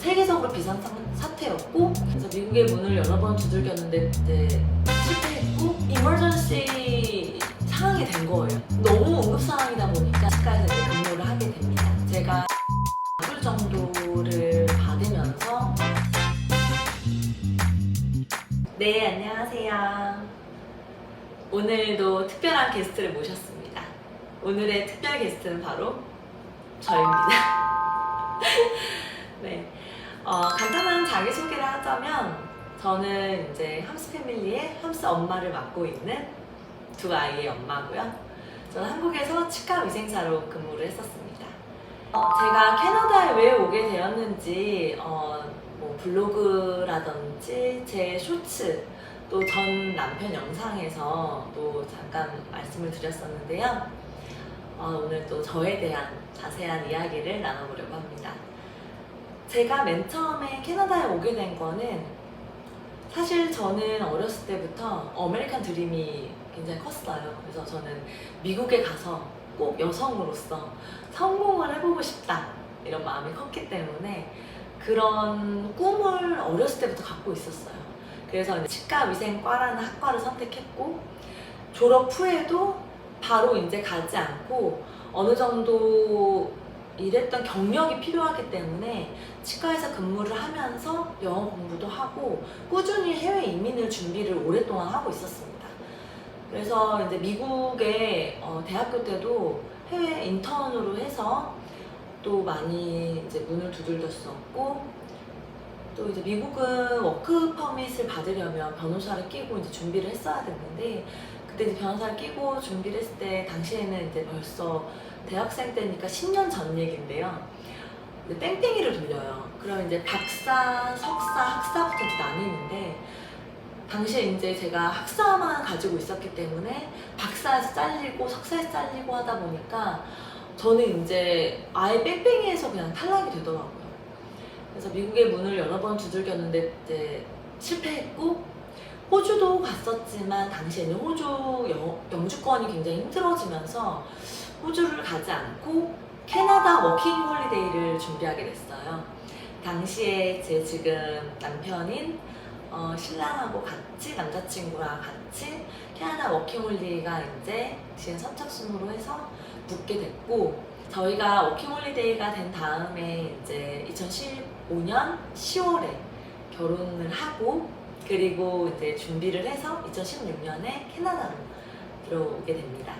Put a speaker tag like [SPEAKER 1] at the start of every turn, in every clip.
[SPEAKER 1] 세계적으로 비상 사태였고, 그래서 미국의 문을 여러 번 두들겼는데 이제 실패했고 이머전시 상황이 된 거예요. 너무 응급 상황이다 보니까 치과에서 이제 근무를 하게 됩니다. 제가 4주 정도를 받으면서 네, 안녕하세요. 오늘도 특별한 게스트를 모셨습니다. 오늘의 특별 게스트는 바로 저입니다. 네, 간단한 자기소개를 하자면 저는 이제 함스 패밀리의 함스 엄마를 맡고 있는 두 아이의 엄마고요. 저는 한국에서 치과 위생사로 근무를 했었습니다. 제가 캐나다에 왜 오게 되었는지 뭐 블로그라든지 제 쇼츠 또 전 남편 영상에서 또 잠깐 말씀을 드렸었는데요. 오늘 또 저에 대한 자세한 이야기를 나눠보려고 합니다. 제가 맨 처음에 캐나다에 오게 된 거는 사실 저는 어렸을 때부터 아메리칸 드림이 굉장히 컸어요. 그래서 저는 미국에 가서 꼭 여성으로서 성공을 해보고 싶다 이런 마음이 컸기 때문에 그런 꿈을 어렸을 때부터 갖고 있었어요. 그래서 치과위생과라는 학과를 선택했고 졸업 후에도 바로 이제 가지 않고 어느 정도 일했던 경력이 필요하기 때문에 치과에서 근무를 하면서 영어 공부도 하고 꾸준히 해외 이민을 준비를 오랫동안 하고 있었습니다. 그래서 이제 미국에 대학교 때도 해외 인턴으로 해서 또 많이 이제 문을 두들겼었고 또 이제 미국은 워크 퍼밋을 받으려면 변호사를 끼고 이제 준비를 했어야 됐는데 그때 이제 변호사를 끼고 준비를 했을 때 당시에는 이제 벌써 대학생 때니까 10년 전 얘기인데요. 땡땡이를 돌려요. 그럼 이제 박사, 석사, 학사부터 이제 나뉘는데 당시에 이제 제가 학사만 가지고 있었기 때문에 박사에서 잘리고 석사에서 잘리고 하다 보니까 저는 이제 아예 뺑뺑이에서 그냥 탈락이 되더라고요. 그래서 미국의 문을 여러 번 두들겼는데 이제 실패했고 호주도 갔었지만 당시에는 호주 영주권이 굉장히 힘들어지면서 호주를 가지 않고 캐나다 워킹 홀리데이를 준비하게 됐어요. 당시에 제 지금 남편인 신랑하고 같이 남자친구랑 같이 캐나다 워킹 홀리데이가 이제 지금 선착순으로 해서 붙게 됐고 저희가 워킹 홀리데이가 된 다음에 이제 2015년 10월에 결혼을 하고 그리고 이제 준비를 해서 2016년에 캐나다로 들어오게 됩니다.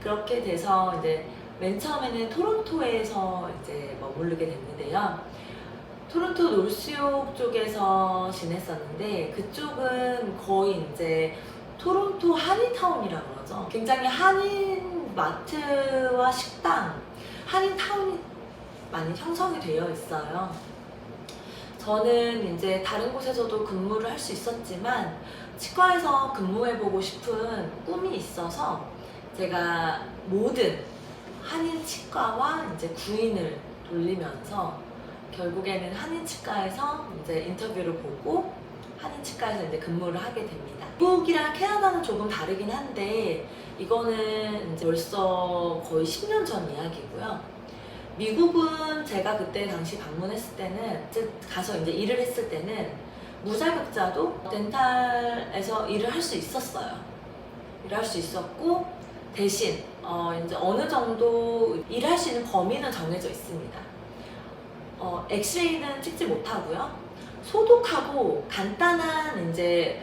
[SPEAKER 1] 그렇게 돼서 이제 맨 처음에는 토론토에서 이제 머무르게 됐는데요. 토론토 노스욕 쪽에서 지냈었는데 그쪽은 거의 이제 토론토 한인타운이라고 그러죠. 굉장히 한인 마트와 식당, 한인타운이 많이 형성이 되어 있어요. 저는 이제 다른 곳에서도 근무를 할 수 있었지만 치과에서 근무해보고 싶은 꿈이 있어서 제가 모든 한인 치과와 이제 구인을 돌리면서 결국에는 한인 치과에서 이제 인터뷰를 보고 한인 치과에서 이제 근무를 하게 됩니다. 미국이랑 캐나다는 조금 다르긴 한데 이거는 이제 벌써 거의 10년 전 이야기고요. 미국은 제가 그때 당시 방문했을 때는 가서 이제 일을 했을 때는 무자격자도 덴탈에서 일을 할 수 있었어요. 일을 할 수 있었고 대신 이제 어느 정도 일할 수 있는 범위는 정해져 있습니다. 엑스레이는 찍지 못하고요. 소독하고 간단한 이제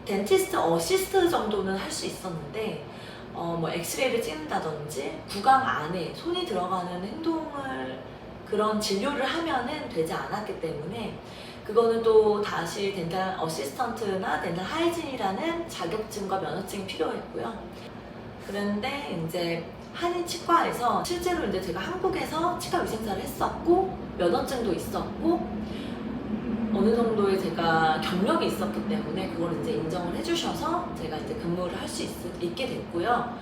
[SPEAKER 1] 덴티스트 어시스트 정도는 할 수 있었는데 뭐 엑스레이를 찍는다든지 구강 안에 손이 들어가는 행동을 그런 진료를 하면은 되지 않았기 때문에 그거는 또 다시 덴탈 어시스턴트나 덴탈 하이진이라는 자격증과 면허증이 필요했고요. 그런데 이제 한인 치과에서 실제로 이제 제가 한국에서 치과 위생사를 했었고 면허증도 있었고 어느 정도의 제가 경력이 있었기 때문에 그걸 이제 인정을 해주셔서 제가 이제 근무를 할 수 있게 됐고요.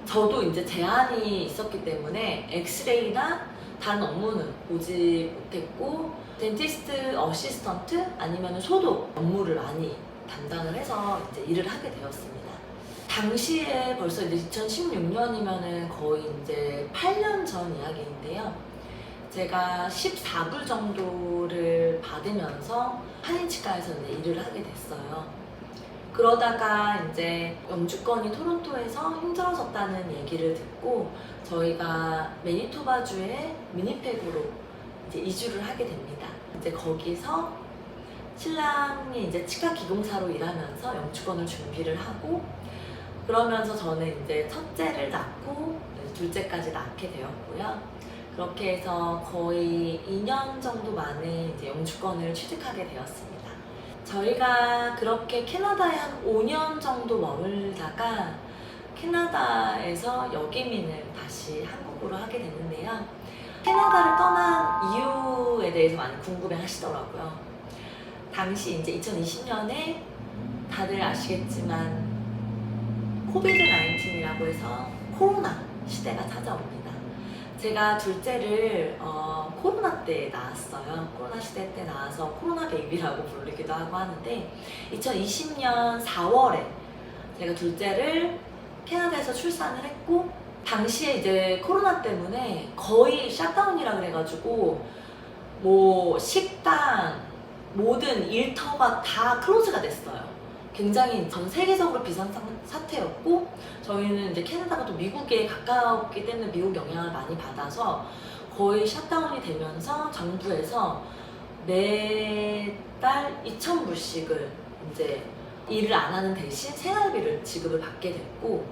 [SPEAKER 1] 저도 이제 제한이 있었기 때문에 엑스레이나 다른 업무는 보지 못했고 덴티스트 어시스턴트 아니면 소독 업무를 많이 담당을 해서 이제 일을 하게 되었습니다. 당시에 벌써 이제 2016년이면은 거의 이제 8년 전 이야기인데요. 제가 14불 정도를 받으면서 한인치과에서 이제 일을 하게 됐어요. 그러다가 이제 영주권이 토론토에서 힘들어졌다는 얘기를 듣고 저희가 매니토바주의 위니펙으로 이제 이주를 하게 됩니다. 이제 거기서 신랑이 이제 치과 기공사로 일하면서 영주권을 준비를 하고 그러면서 저는 이제 첫째를 낳고 둘째까지 낳게 되었고요. 그렇게 해서 거의 2년 정도 만에 이제 영주권을 취득하게 되었습니다. 저희가 그렇게 캐나다에 한 5년 정도 머물다가 캐나다에서 역이민을 다시 한국으로 하게 됐는데요. 캐나다를 떠난 이유에 대해서 많이 궁금해 하시더라고요. 당시 이제 2020년에 다들 아시겠지만 코비드 19이라고 해서 코로나 시대가 찾아옵니다. 제가 둘째를 코로나 때 낳았어요. 코로나 시대 때 낳아서 코로나 베이비라고 부르기도 하고 하는데 2020년 4월에 제가 둘째를 캐나다에서 출산을 했고 당시에 이제 코로나 때문에 거의 샷다운이라 그래가지고 뭐 식당 모든 일터가 다 클로즈가 됐어요. 굉장히 전 세계적으로 비상사태였고 저희는 이제 캐나다가 또 미국에 가까웠기 때문에 미국 영향을 많이 받아서 거의 샷다운이 되면서 정부에서 매달 2,000불씩을 이제 일을 안 하는 대신 생활비를 지급을 받게 됐고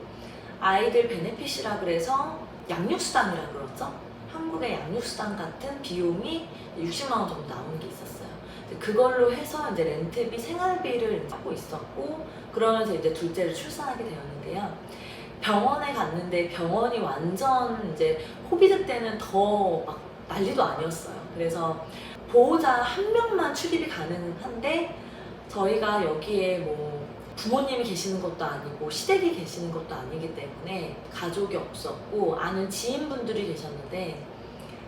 [SPEAKER 1] 아이들 베네핏이라 그래서 양육수당이라 그러죠. 한국의 양육수당 같은 비용이 60만 원 정도 나오는 게 있었어요. 그걸로 해서 이제 렌트비, 생활비를 받고 있었고 그러면서 이제 둘째를 출산하게 되었는데요. 병원에 갔는데 병원이 완전 이제 코비드 때는 더 막 난리도 아니었어요. 그래서 보호자 한 명만 출입이 가능한데 저희가 여기에 뭐 부모님이 계시는 것도 아니고 시댁이 계시는 것도 아니기 때문에 가족이 없었고 아는 지인분들이 계셨는데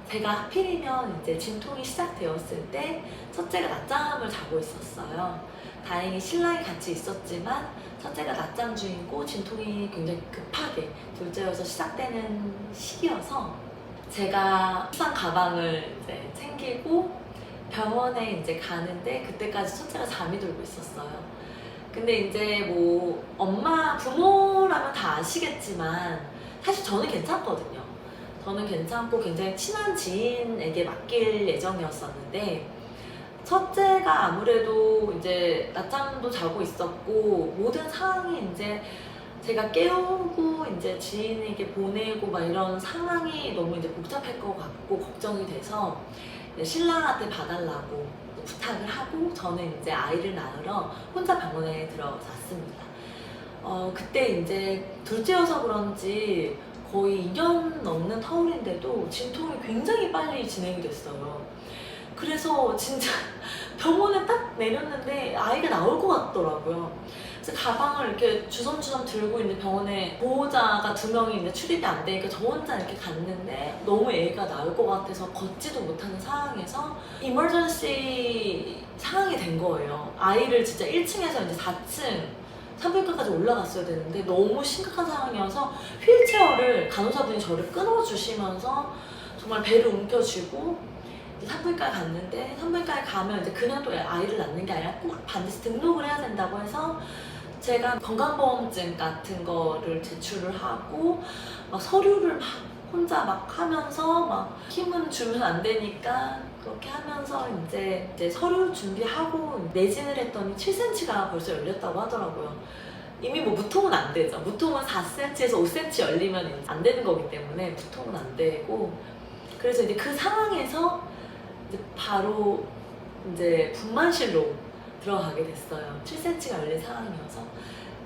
[SPEAKER 1] 제가 하필이면 이제 진통이 시작되었을 때 첫째가 낮잠을 자고 있었어요. 다행히 신랑이 같이 있었지만 첫째가 낮잠 중이고 진통이 굉장히 급하게 둘째여서 시작되는 시기여서 제가 출산 가방을 이제 챙기고 병원에 이제 가는데 그때까지 첫째가 잠이 들고 있었어요. 근데 이제 뭐 엄마, 부모라면 다 아시겠지만 사실 저는 괜찮거든요. 저는 괜찮고 굉장히 친한 지인에게 맡길 예정이었었는데 첫째가 아무래도 이제 낮잠도 자고 있었고 모든 상황이 이제 제가 깨우고 이제 지인에게 보내고 막 이런 상황이 너무 이제 복잡할 것 같고 걱정이 돼서 신랑한테 봐달라고 부탁을 하고 저는 이제 아이를 낳으러 혼자 병원에 들어갔습니다. 그때 이제 둘째여서 그런지 거의 2년 넘는 터울인데도 진통이 굉장히 빨리 진행이 됐어요. 그래서 진짜 병원에 딱 내렸는데 아이가 나올 것 같더라고요. 그래서 가방을 이렇게 주섬주섬 들고 있는 병원에 보호자가 2명이 있는데 출입이 안 되니까 저 혼자 이렇게 갔는데 너무 애가 나올 것 같아서 걷지도 못하는 상황에서 이머전시 상황이 된 거예요. 아이를 진짜 1층에서 이제 4층 산부인과까지 올라갔어야 되는데 너무 심각한 상황이어서 휠체어를 간호사분이 저를 끊어주시면서 정말 배를 움켜쥐고 산부인과에 갔는데 산부인과에 가면 이제 그냥 또 아이를 낳는 게 아니라 꼭 반드시 등록을 해야 된다고 해서 제가 건강보험증 같은 거를 제출을 하고 막 서류를 막 혼자 막 하면서 막 힘은 주면 안 되니까 그렇게 하면서 이제 서류 준비하고 내진을 했더니 7cm가 벌써 열렸다고 하더라고요. 이미 뭐 무통은 안 되죠. 무통은 4cm에서 5cm 열리면 안 되는 거기 때문에 무통은 안 되고 그래서 이제 그 상황에서 이제 바로 이제 분만실로 들어가게 됐어요. 7cm가 열린 상황이어서.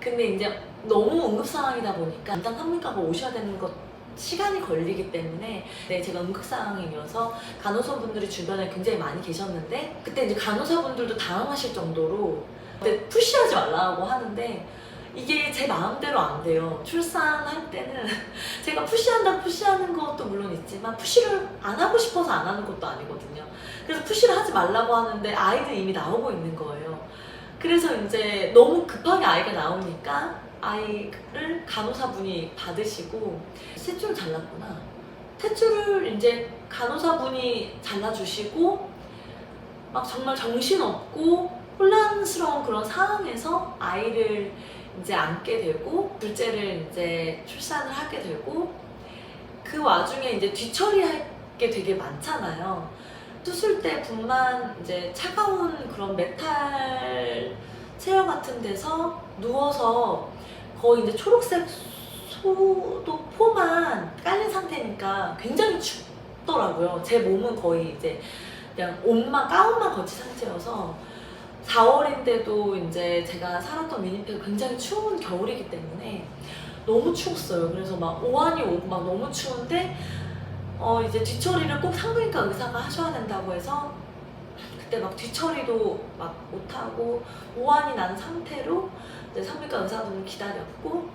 [SPEAKER 1] 근데 이제 너무 응급 상황이다 보니까 일단 산부인과가 오셔야 되는 것 시간이 걸리기 때문에 네, 제가 응급 상황이어서 간호사분들이 주변에 굉장히 많이 계셨는데 그때 이제 간호사분들도 당황하실 정도로 근데 푸시하지 말라고 하는데 이게 제 마음대로 안 돼요. 출산할 때는 제가 푸시하는 것도 물론 있지만 푸시를 안 하고 싶어서 안 하는 것도 아니거든요. 그래서 푸시를 하지 말라고 하는데 아이는 이미 나오고 있는 거예요. 그래서 이제 너무 급하게 아이가 나오니까 아이를 간호사분이 받으시고 셋 줄 잘랐구나 탯줄을 이제 간호사분이 잘라주시고 막 정말 정신없고 혼란스러운 그런 상황에서 아이를 이제 안게 되고 둘째를 이제 출산을 하게 되고 그 와중에 이제 뒤처리할 게 되게 많잖아요. 수술 때뿐만 이제 차가운 그런 메탈 체어 같은 데서 누워서 거의 이제 초록색 소독포만 깔린 상태니까 굉장히 춥더라고요. 제 몸은 거의 이제 그냥 옷만 가운만 거친 상태여서 4월인데도 이제 제가 살았던 위니페그 굉장히 추운 겨울이기 때문에 너무 추웠어요. 그래서 막 오한이 오고 막 너무 추운데 이제 뒤처리를 꼭 산부인과 의사가 하셔야 된다고 해서 그때 막 뒤처리도 막 못하고 오한이 난 상태로 이제 산부인과 의사분을 기다렸고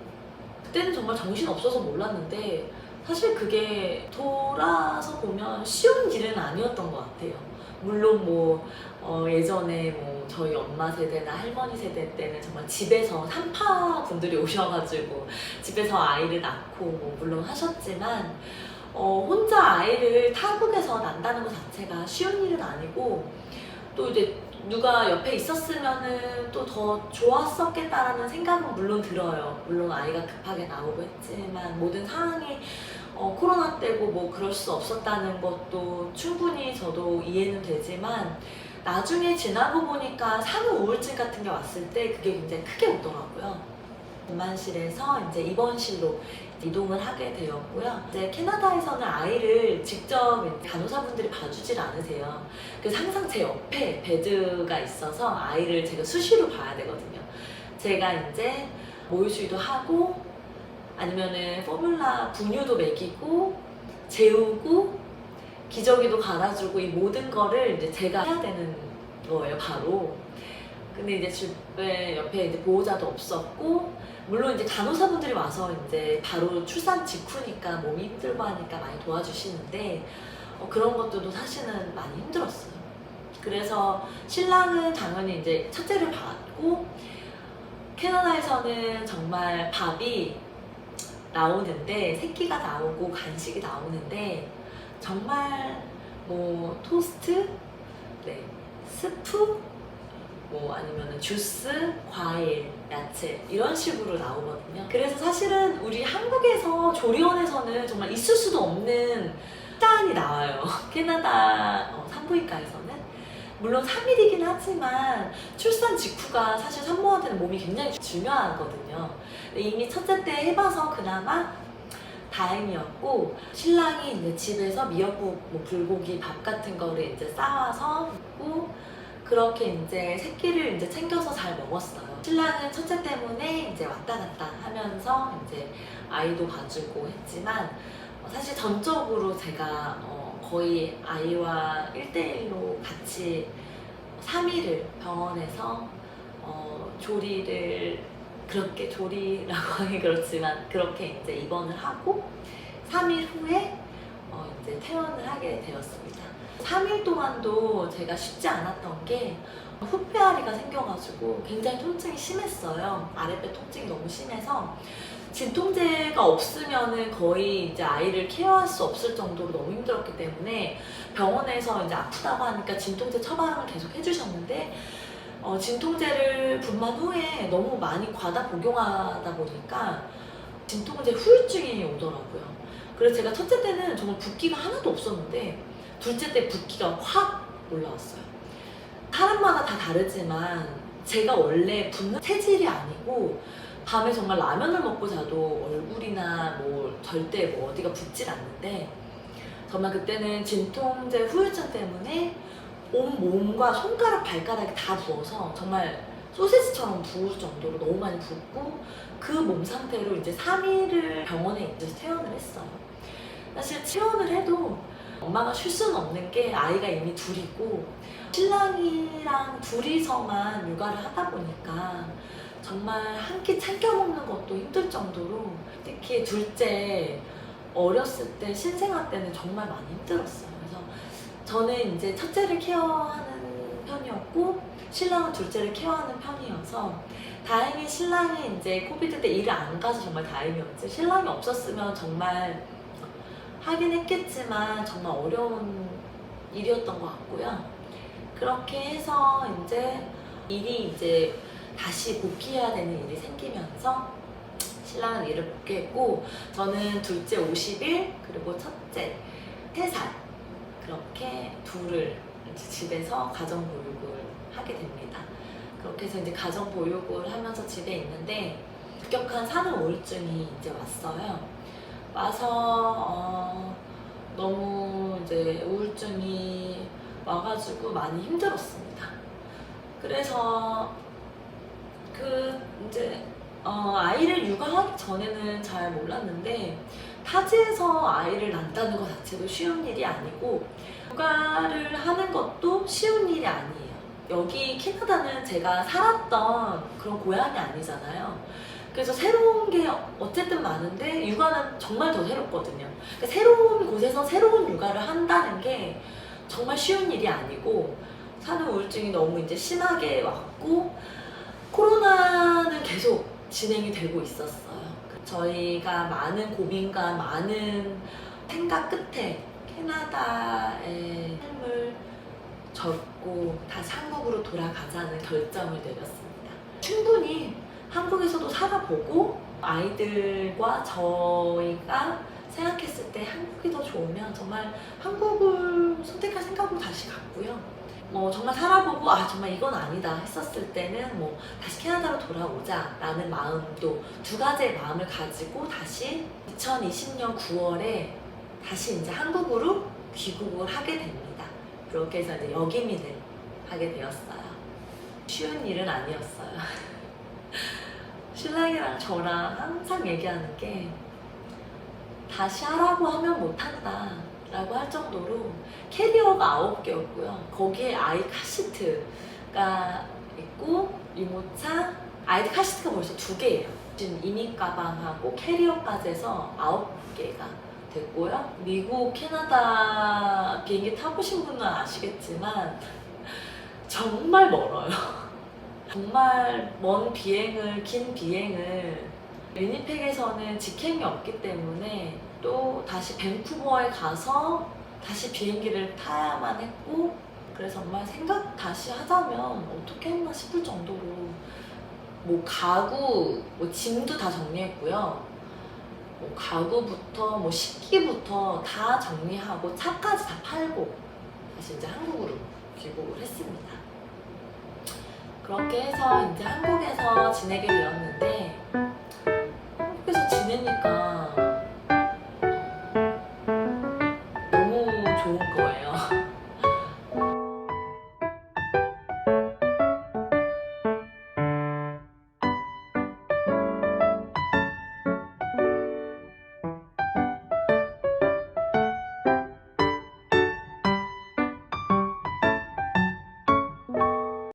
[SPEAKER 1] 그때는 정말 정신 없어서 몰랐는데 사실 그게 돌아서 보면 쉬운 일은 아니었던 것 같아요. 물론 뭐 예전에 뭐 저희 엄마 세대나 할머니 세대 때는 정말 집에서 산파분들이 오셔가지고 집에서 아이를 낳고 뭐 물론 하셨지만 혼자 아이를 타국에서 난다는 것 자체가 쉬운 일은 아니고 또 이제 누가 옆에 있었으면은 또 더 좋았었겠다라는 생각은 물론 들어요. 물론 아이가 급하게 나오고 했지만 모든 상황이 코로나 때고 뭐 그럴 수 없었다는 것도 충분히 저도 이해는 되지만 나중에 지나고 보니까 산후 우울증 같은 게 왔을 때 그게 굉장히 크게 오더라고요. 분만실에서 이제 입원실로 이동을 하게 되었고요. 이제 캐나다에서는 아이를 직접 간호사분들이 봐주질 않으세요. 그래서 항상 제 옆에 베드가 있어서 아이를 제가 수시로 봐야 되거든요. 제가 이제 모유수유도 하고 아니면은 포뮬라 분유도 먹이고 재우고 기저귀도 갈아주고 이 모든 거를 이제 제가 해야 되는 거예요, 바로. 근데 이제 집에 옆에 이제 보호자도 없었고 물론 이제 간호사분들이 와서 이제 바로 출산 직후니까 몸이 힘들고 하니까 많이 도와주시는데 그런 것들도 사실은 많이 힘들었어요. 그래서 신랑은 당연히 이제 첫째를 받고 캐나다에서는 정말 밥이 나오는데 새끼가 나오고 간식이 나오는데 정말 뭐 토스트, 네, 스프, 뭐 아니면 주스, 과일, 야채 이런 식으로 나오거든요. 그래서 사실은 우리 한국에서 조리원에서는 정말 있을 수도 없는 식단이 나와요. 캐나다 산부인과에서는 물론 3일이긴 하지만 출산 직후가 사실 산모한테는 몸이 굉장히 중요하거든요. 이미 첫째 때 해봐서 그나마 다행이었고 신랑이 이제 집에서 미역국, 뭐 불고기, 밥 같은 거를 이제 싸와서 먹고 그렇게 이제 새끼를 이제 챙겨서 잘 먹었어요. 신랑은 첫째 때문에 이제 왔다 갔다 하면서 이제 아이도 봐주고 했지만 사실 전적으로 제가 거의 아이와 1대1로 같이 3일을 병원에서 조리를 그렇게 조리라고 하기 그렇지만 그렇게 이제 입원을 하고 3일 후에 이제 퇴원을 하게 되었습니다. 3일 동안도 제가 쉽지 않았던 게 후페아리가 생겨가지고 굉장히 통증이 심했어요. 아랫배 통증이 너무 심해서 진통제가 없으면은 거의 이제 아이를 케어할 수 없을 정도로 너무 힘들었기 때문에 병원에서 이제 아프다고 하니까 진통제 처방을 계속 해주셨는데 진통제를 분만 후에 너무 많이 과다 복용하다 보니까 진통제 후유증이 오더라고요. 그래서 제가 첫째 때는 정말 붓기가 하나도 없었는데 둘째 때 붓기가 확 올라왔어요. 사람마다 다 다르지만 제가 원래 붓는 체질이 아니고 밤에 정말 라면을 먹고 자도 얼굴이나 뭐 절대 뭐 어디가 붓질 않는데 정말 그때는 진통제 후유증 때문에 온 몸과 손가락, 발가락이 다 부어서 정말 소시지처럼 부을 정도로 너무 많이 붓고 그 몸 상태로 이제 3일을 병원에 이제 퇴원을 했어요. 사실 퇴원을 해도 엄마가 쉴 수는 없는 게 아이가 이미 둘이고 신랑이랑 둘이서만 육아를 하다 보니까 정말 한 끼 챙겨 먹는 것도 힘들 정도로 특히 둘째 어렸을 때 신생아 때는 정말 많이 힘들었어요. 그래서 저는 이제 첫째를 케어하는 편이었고 신랑은 둘째를 케어하는 편이어서 다행히 신랑이 이제 코비드 때 일을 안 가서 정말 다행이었지 신랑이 없었으면 정말 하긴 했겠지만 정말 어려운 일이었던 것 같고요. 그렇게 해서 이제 일이 이제 다시 복귀해야 되는 일이 생기면서 신랑은 일을 복귀했고 저는 둘째 50일 그리고 첫째 3살 그렇게 둘을 이제 집에서 가정보육을 하게 됩니다. 그렇게 해서 이제 가정보육을 하면서 집에 있는데 급격한 산후 우울증이 이제 왔어요. 와서 너무 이제 우울증이 와가지고 많이 힘들었습니다. 그래서 이제 아이를 육아하기 전에는 잘 몰랐는데 타지에서 아이를 낳는다는 것 자체도 쉬운 일이 아니고 육아를 하는 것도 쉬운 일이 아니에요. 여기 캐나다는 제가 살았던 그런 고향이 아니잖아요. 그래서 새로운 게 어쨌든 많은데 육아는 정말 더 새롭거든요. 그러니까 새로운 곳에서 새로운 육아를 한다는 게 정말 쉬운 일이 아니고 산후 우울증이 너무 이제 심하게 왔고 코로나는 계속 진행이 되고 있었어요. 저희가 많은 고민과 많은 생각 끝에 캐나다의 삶을 접고 다시 한국으로 돌아가자는 결정을 내렸습니다. 충분히 한국에서도 살아보고 아이들과 저희가 생각했을 때 한국이 더 좋으면 정말 한국을 선택할 생각으로 다시 갔고요. 정말 살아보고 정말 이건 아니다 했었을 때는 다시 캐나다로 돌아오자 라는 마음도 두 가지의 마음을 가지고 다시 2020년 9월에 다시 이제 한국으로 귀국을 하게 됩니다. 그렇게 해서 이제 역이민을 하게 되었어요. 쉬운 일은 아니었어요. 신랑이랑 저랑 항상 얘기하는 게 다시 하라고 하면 못한다 라고 할 정도로 캐리어가 9개였고요. 거기에 아이 카시트가 있고 유모차, 아이 카시트가 벌써 2개예요. 지금 이민 가방하고 캐리어까지 해서 9개가 됐고요. 미국, 캐나다 비행기 타보신 분은 아시겠지만 정말 멀어요. 정말 먼 비행을, 긴 비행을 위니펙에서는 직행이 없기 때문에 또 다시 밴쿠버에 가서 다시 비행기를 타야만 했고 그래서 정말 생각 다시 하자면 어떻게 했나 싶을 정도로 가구, 짐도 다 정리했고요. 가구부터 식기부터 다 정리하고 차까지 다 팔고 다시 이제 한국으로 귀국을 했습니다. 그렇게 해서 이제 한국에서 지내게 되었는데